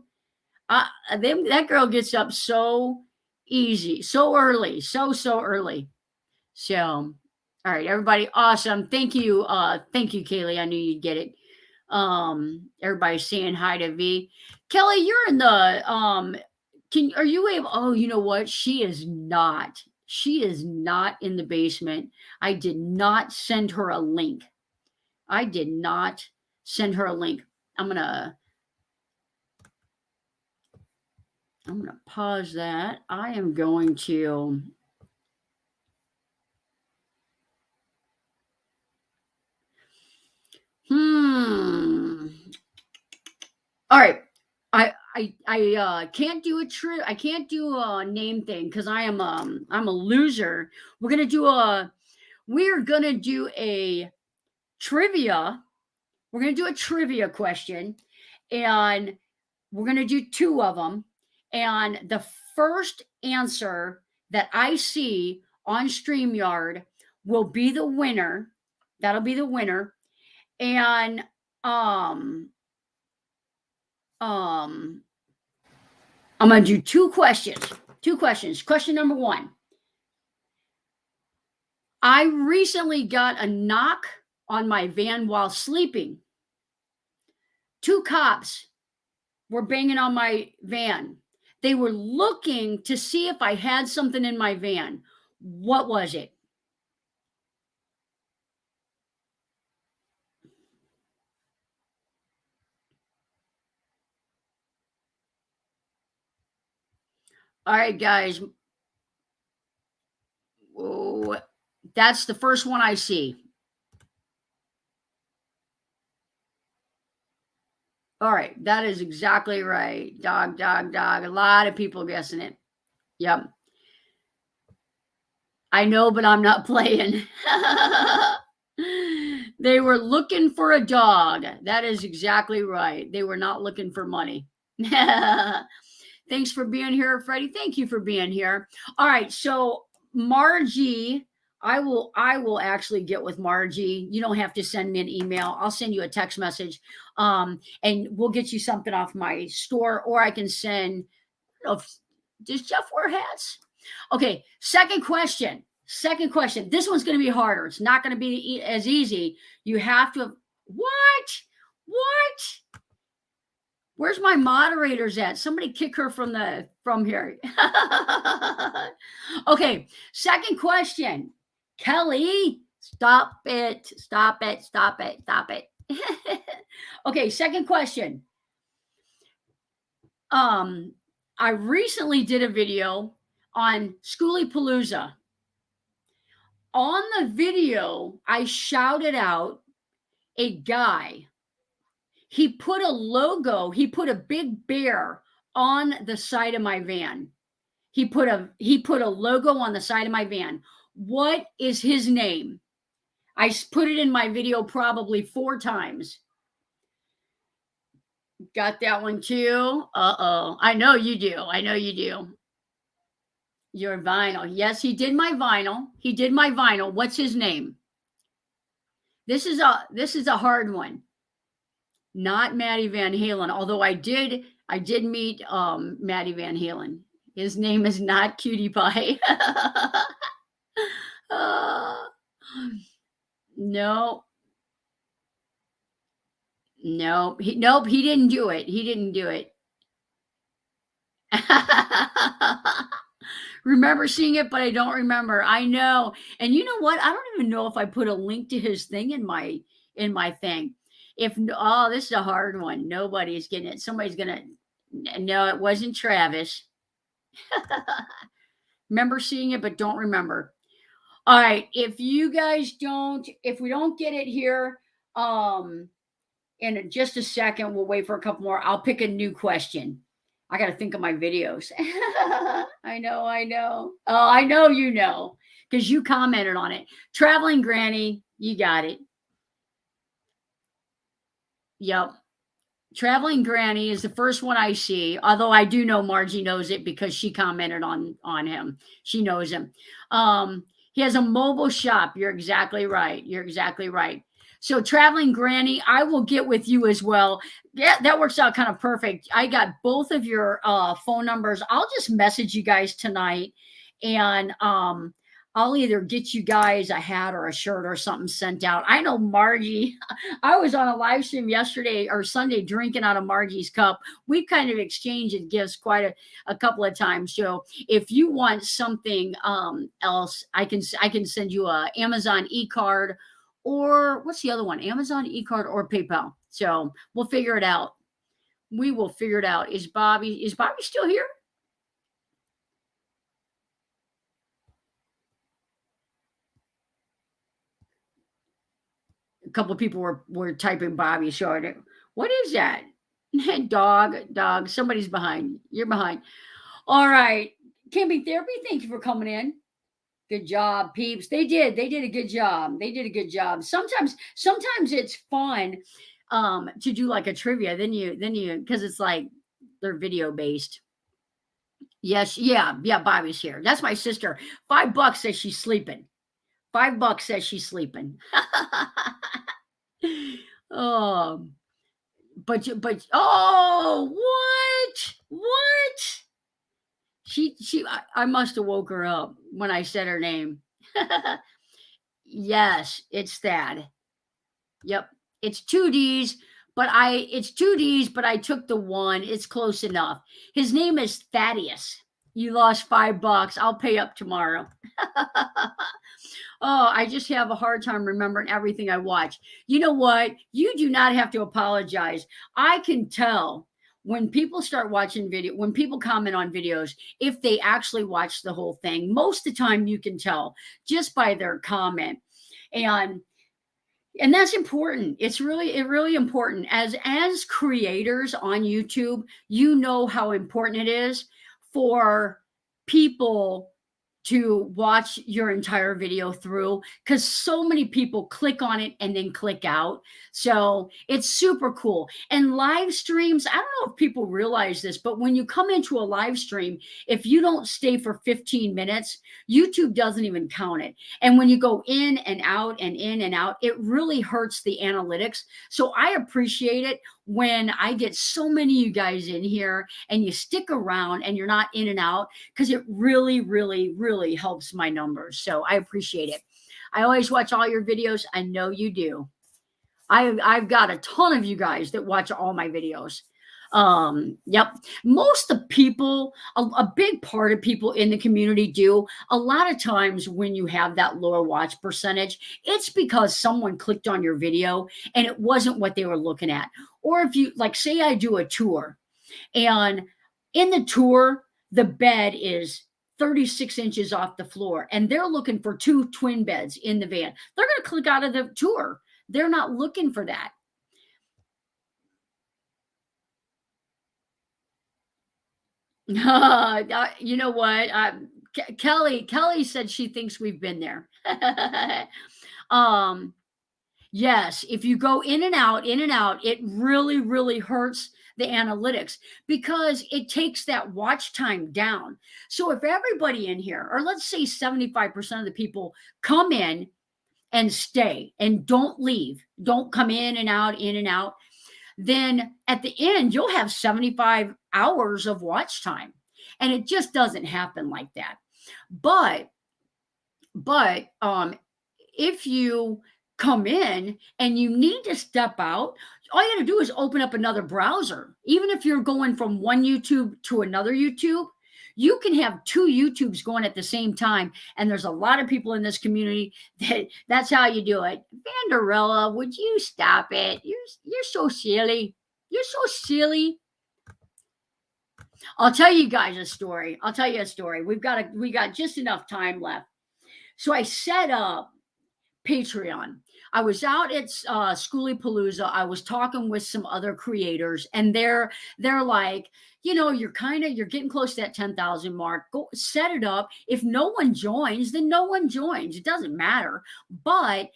That girl gets up so easy, so early, so early. So, all right, everybody, awesome. Thank you, Kaylee. I knew you'd get it. Everybody's saying hi to V. Kelly, you're in the Are you able? Oh, you know what? She is not. She is not in the basement. I did not send her a link. I did not send her a link. I'm gonna pause that. I am going to. All right. I can't do I can't do a name thing because I'm a loser. We're gonna do a trivia. We're gonna do a trivia question, and we're gonna do two of them. And the first answer that I see on StreamYard will be the winner. That'll be the winner. And um um I'm going to do two questions. Two questions. Question number one. I recently got a knock on my van while sleeping. Two cops were banging on my van. They were looking to see if I had something in my van. What was it? All right, guys. Oh, that's the first one I see. All right, that is exactly right. Dog, dog, dog. A lot of people guessing it. Yep. I know, but I'm not playing. They were looking for a dog. That is exactly right. They were not looking for money. Thanks for being here, Freddie. Thank you for being here. All right, so Margie, I will actually get with Margie. You don't have to send me an email. I'll send you a text message, and we'll get you something off my store, or I can send. Does Jeff wear hats? Okay, second question. Second question. This one's going to be harder. It's not going to be as easy. You have to. What? What? Where's my moderators at? Somebody kick her from here. Okay, second question. Kelly, stop it. Stop it. Stop it. Stop it. Okay, second question. I recently did a video on Schoolie Palooza. On the video, I shouted out a guy. He put a logo, he put a big bear on the side of my van. He put a logo on the side of my van. What is his name? I put it in my video probably 4 times. Got that one too? Uh-oh. I know you do. I know you do. Your vinyl. Yes, he did my vinyl. He did my vinyl. What's his name? This is a hard one. Not Maddie Van Halen, although I did meet Maddie Van Halen. His name is not Cutie Pie. No. Nope, he didn't do it. He didn't do it. Remember seeing it, but I don't remember. I know. And you know what? I don't even know if I put a link to his thing in my thing. This is a hard one. Nobody's getting it. Somebody's gonna. No, it wasn't Travis. Remember seeing it, but don't remember. All right. If we don't get it here, in just a second, we'll wait for a couple more. I'll pick a new question. I got to think of my videos. I know. Oh, I know you know, because you commented on it. Traveling Granny, you got it. Yep. Traveling Granny is the first one I see, although I do know Margie knows it because she commented on him. She knows him. He has a mobile shop. You're exactly right. So Traveling Granny, I will get with you as well. Yeah, that works out kind of perfect. I got both of your phone numbers. I'll just message you guys tonight, and I'll either get you guys a hat or a shirt or something sent out. I know Margie, I was on a live stream yesterday or Sunday drinking out of Margie's cup. We've kind of exchanged gifts quite a couple of times. So if you want something else, I can send you a Amazon e-card, or what's the other one? Amazon e-card or PayPal. So we'll figure it out. We will figure it out. Is Bobby still here? A couple of people were typing Bobby. So what is that? Dog. Somebody's behind. You're behind. All right. Camping Therapy, thank you for coming in. Good job, peeps. They did a good job. They did a good job. Sometimes it's fun to do like a trivia. Then you because it's like they're video based. Yes, yeah, Bobby's here. That's my sister. $5 says she's sleeping. $5 says she's sleeping. um but what I must have woke her up when I said her name. Yes, it's Thad. Yep, it's two D's, but I took the one. It's close enough. His name is Thaddeus. You lost $5. I'll pay up tomorrow. Oh, I just have a hard time remembering everything I watch. You know what? You do not have to apologize. I can tell when people start watching when people comment on videos, if they actually watch the whole thing. Most of the time you can tell just by their comment. And that's important. It's really important. As creators on YouTube, you know how important it is for people to watch your entire video through, because so many people click on it and then click out. So it's super cool. And live streams, I don't know if people realize this, but when you come into a live stream, if you don't stay for 15 minutes, YouTube doesn't even count it. And when you go in and out and in and out, it really hurts the analytics. So I appreciate it when I get so many of you guys in here and you stick around and you're not in and out, because it really helps my numbers. So I appreciate it. I always watch all your videos. I know you do. I've got a ton of you guys that watch all my videos. Yep. Most of the people, a big part of people in the community do. A lot of times when you have that lower watch percentage, it's because someone clicked on your video and it wasn't what they were looking at. Or if you, like, say I do a tour, and in the tour, the bed is 36 inches off the floor and they're looking for 2 twin beds in the van. They're going to click out of the tour. They're not looking for that. You know what? Kelly said she thinks we've been there. um, yes, if you go in and out, it really hurts the analytics because it takes that watch time down. So if everybody in here, or let's say 75% of the people come in and stay and don't leave, don't come in and out, then at the end, you'll have 75 hours of watch time. And it just doesn't happen like that. But if you come in and you need to step out, all you got to do is open up another browser. Even if you're going from one YouTube to another YouTube, you can have 2 YouTubes going at the same time. And there's a lot of people in this community that's how you do it. Vanderella, would you stop it? You're so silly. You're so silly. I'll tell you guys a story. We got just enough time left. So I set up Patreon. I was out at Schoolie Palooza. I was talking with some other creators, and they're like, you're getting close to that 10,000 mark. Go set it up. If no one joins, then no one joins. It doesn't matter. But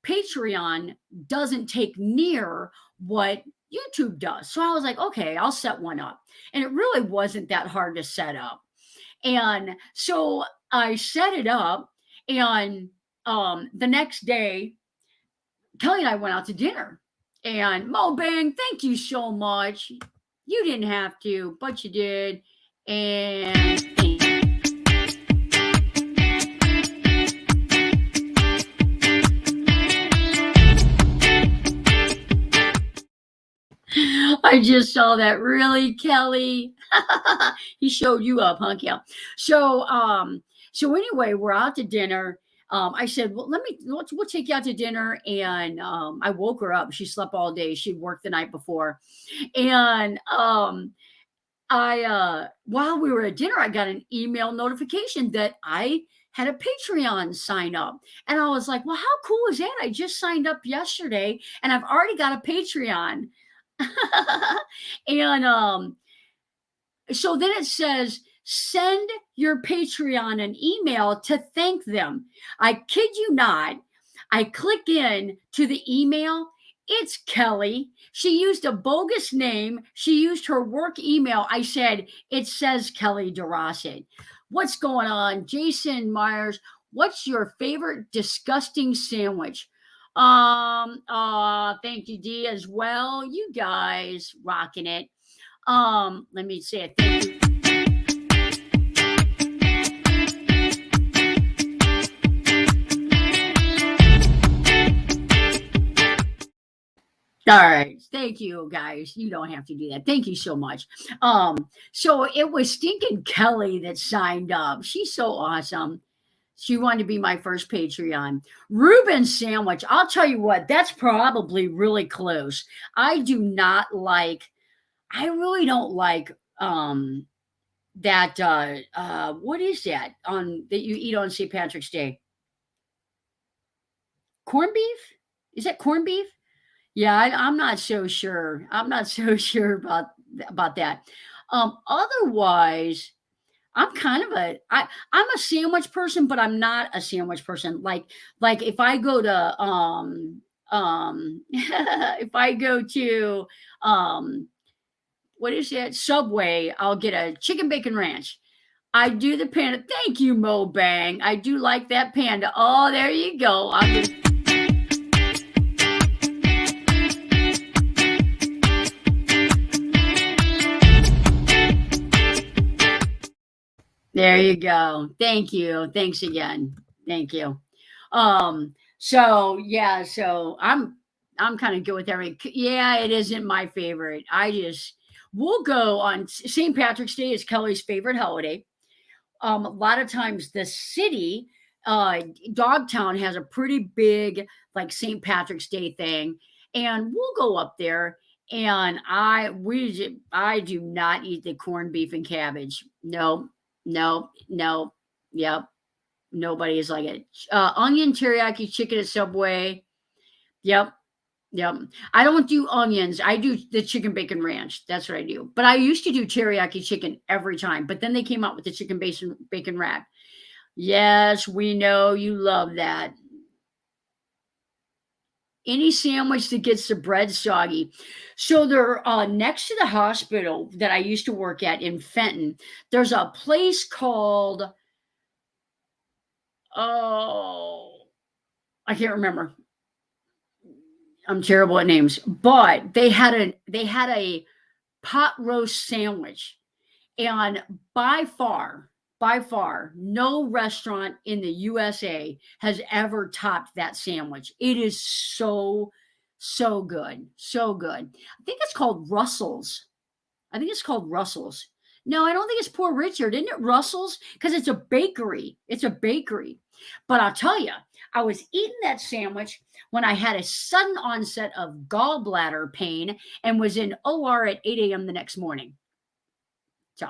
Patreon doesn't take near what YouTube does. So I was like, okay, I'll set one up. And it really wasn't that hard to set up. And so I set it up, and the next day, Kelly and I went out to dinner. And Mo Bang, thank you so much. You didn't have to, but you did. And I just saw that. Really, Kelly? He showed you up, huh, Kel? So, so anyway, we're out to dinner. I said, well, we'll take you out to dinner. And I woke her up. She slept all day. She'd worked the night before. And I while we were at dinner, I got an email notification that I had a Patreon sign up. And I was like, well, how cool is that? I just signed up yesterday and I've already got a Patreon. And so then it says, send your Patreon an email to thank them. I kid you not. I click in to the email. It's Kelly. She used a bogus name. She used her work email. I said, it says Kelly DeRosset. What's going on? Jason Myers, what's your favorite disgusting sandwich? Thank you, D, as well. You guys rocking it. Let me say it. Thank you. All right. Thank you, guys. You don't have to do that. Thank you so much. So it was Stinking Kelly that signed up. She's so awesome. She wanted to be my first Patreon. Reuben sandwich. I'll tell you what, that's probably really close. I really don't like that what is that on that you eat on St. Patrick's Day? Corned beef? Is that corned beef? Yeah, I'm not so sure. I'm not so sure about that. Otherwise, I'm kind of I'm a sandwich person, but I'm not a sandwich person. Like if I go to if I go to what is it? Subway, I'll get a chicken bacon ranch. I do the panda. Thank you, Mo Bang. I do like that panda. Oh, there you go. There you go. Thank you. Thanks again. Thank you. So yeah, so I'm kind of good with everything. Yeah, it isn't my favorite. We'll go on St. Patrick's Day is Kelly's favorite holiday. A lot of times the city, Dogtown has a pretty big like St. Patrick's Day thing, and we'll go up there. And I do not eat the corned beef and cabbage. No, no, no. Yep, nobody is like it. Onion teriyaki chicken at Subway. Yep, yep. I don't do onions. I do the chicken bacon ranch. That's what I do. But I used to do teriyaki chicken every time. But then they came out with the chicken bacon wrap. Yes, we know you love that. Any sandwich that gets the bread soggy. So they're next to the hospital that I used to work at in Fenton. There's a place called oh, I can't remember. I'm terrible at names, but they had a pot roast sandwich, and by far, no restaurant in the USA has ever topped that sandwich. It is so good, so good. I think it's called Russell's. I think it's called Russell's. No, I don't think it's Poor Richard. Isn't it Russell's? Because it's a bakery. It's a bakery. But I'll tell you, I was eating that sandwich when I had a sudden onset of gallbladder pain and was in OR at 8 a.m. the next morning. So,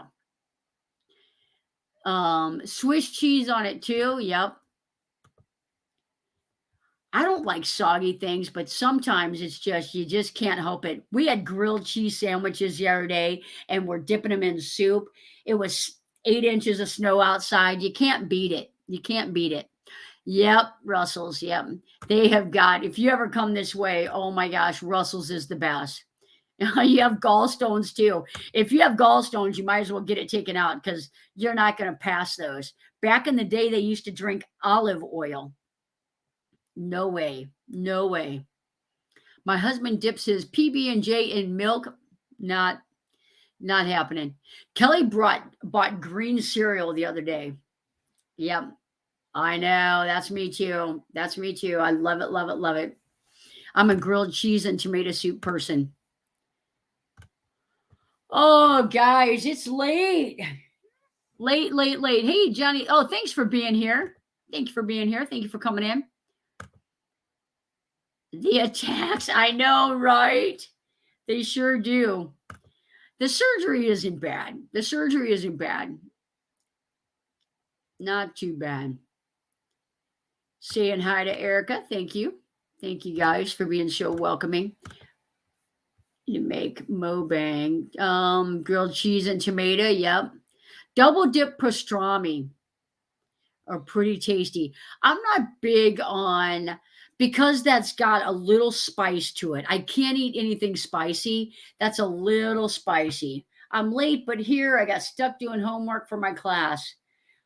Swiss cheese on it too. Yep. I don't like soggy things, but sometimes it's just you just can't help it. We had grilled cheese sandwiches the other day, and we're dipping them in soup. It was 8 inches of snow outside. You can't beat it. You can't beat it. Yep, Russell's. Yep, they have got. If you ever come this way, oh my gosh, Russell's is the best. You have gallstones too. If you have gallstones, you might as well get it taken out because you're not going to pass those. Back in the day, they used to drink olive oil. No way. No way. My husband dips his PB&J in milk. Not happening. Kelly bought green cereal the other day. Yep. I know. That's me too. That's me too. I love it, love it, love it. I'm a grilled cheese and tomato soup person. Oh, guys, it's late. Late, late, late. Hey, Johnny. Oh, thanks for being here. Thank you for being here. Thank you for coming in. The attacks, I know, right? They sure do. The surgery isn't bad. The surgery isn't bad. Not too bad. Saying hi to Erica. Thank you. Thank you guys for being so welcoming. You make mobang. Grilled cheese and tomato. Yep. Double dip pastrami are pretty tasty. I'm not big on because that's got a little spice to it. I can't eat anything spicy. That's a little spicy. I'm late, but here I got stuck doing homework for my class.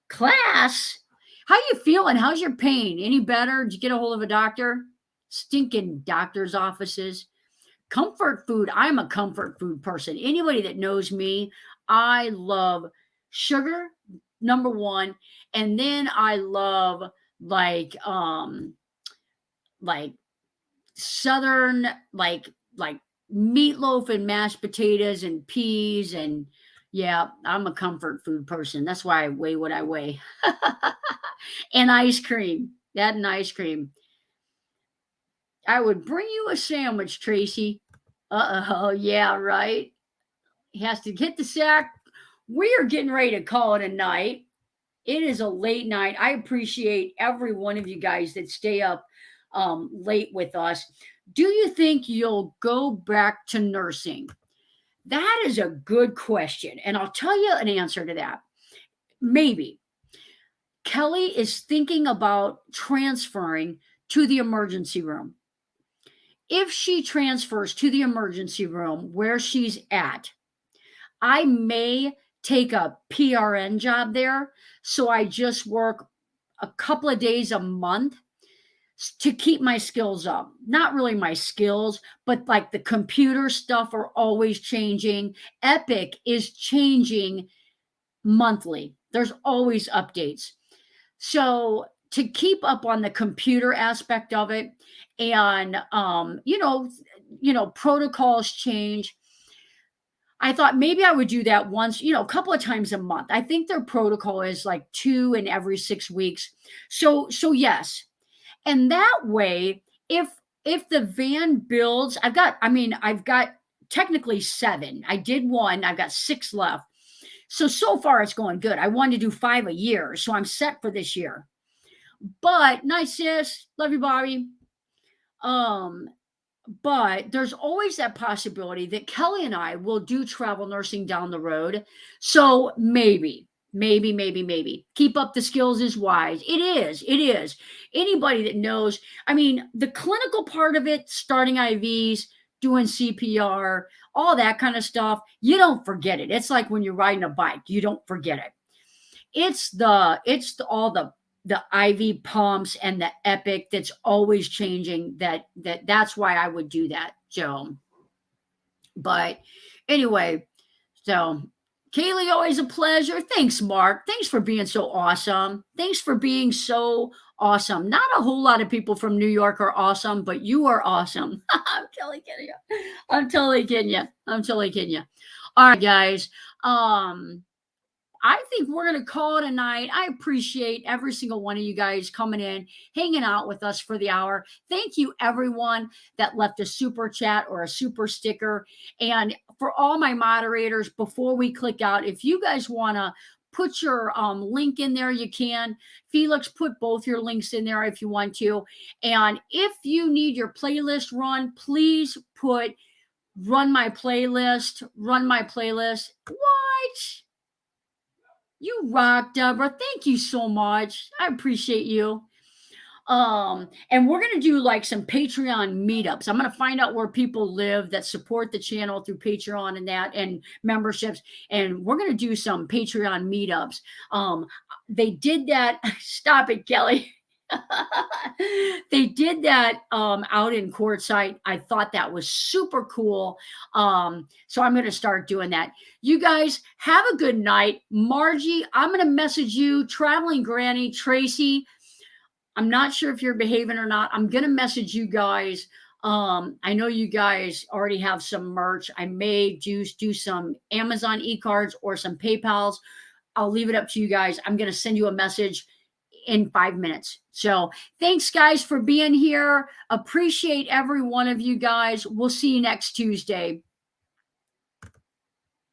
Class? How you feeling? How's your pain? Any better? Did you get a hold of a doctor? Stinking doctor's offices. Comfort food. I'm a comfort food person. Anybody that knows me, I love sugar, number one, and then I love like um like southern like meatloaf and mashed potatoes and peas and yeah, I'm a comfort food person. That's why I weigh what I weigh. And ice cream. That and ice cream. I would bring you a sandwich, Tracy. Uh-oh, yeah, right. He has to hit the sack. We are getting ready to call it a night. It is a late night. I appreciate every one of you guys that stay up late with us. Do you think you'll go back to nursing? That is a good question. And I'll tell you an answer to that. Maybe. Kelly is thinking about transferring to the emergency room. If she transfers to the emergency room where she's at, I may take a PRN job there. So I just work a couple of days a month to keep my skills up. Not really my skills, but like the computer stuff are always changing. Epic is changing monthly. There's always updates. So to keep up on the computer aspect of it and protocols change. I thought maybe I would do that once, a couple of times a month. I think their protocol is like 2 in every 6 weeks. So yes. And that way, if the van builds, I've got technically 7. I did 1, I've got 6 left. So far it's going good. I wanted to do 5 a year, so I'm set for this year. But nice sis, love you, Bobby. But there's always that possibility that Kelly and I will do travel nursing down the road. So maybe. Keep up the skills is wise. It is. Anybody that knows, the clinical part of it, starting IVs, doing CPR, all that kind of stuff, you don't forget it. It's like when you're riding a bike, you don't forget it. It's all the IV pumps and the Epic that's always changing. That's why I would do that, Joe. But anyway, so Kaylee, always a pleasure. Thanks, Mark. Thanks for being so awesome. Thanks for being so awesome. Not a whole lot of people from New York are awesome, but you are awesome. I'm totally kidding you. I'm totally kidding you. All right, guys. I think we're going to call it a night. I appreciate every single one of you guys coming in, hanging out with us for the hour. Thank you, everyone that left a super chat or a super sticker. And for all my moderators, before we click out, if you guys want to put your link in there, you can. Felix, put both your links in there if you want to. And if you need your playlist run, please put run my playlist. What? You rock, Deborah. Thank you so much. I appreciate you. And we're going to do like some Patreon meetups. I'm going to find out where people live that support the channel through Patreon and that and memberships. And we're going to do some Patreon meetups. They did that. Stop it, Kelly. They did that out in Quartzsite. I thought that was super cool. So I'm going to start doing that. You guys have a good night. Margie, I'm going to message you. Traveling Granny, Tracy, I'm not sure if you're behaving or not. I'm going to message you guys I know you guys already have some merch. I may do some Amazon e-cards or some PayPals. I'll leave it up to you guys. I'm going to send you a message in 5 minutes. So thanks, guys, for being here. Appreciate every one of you guys. We'll see you next Tuesday.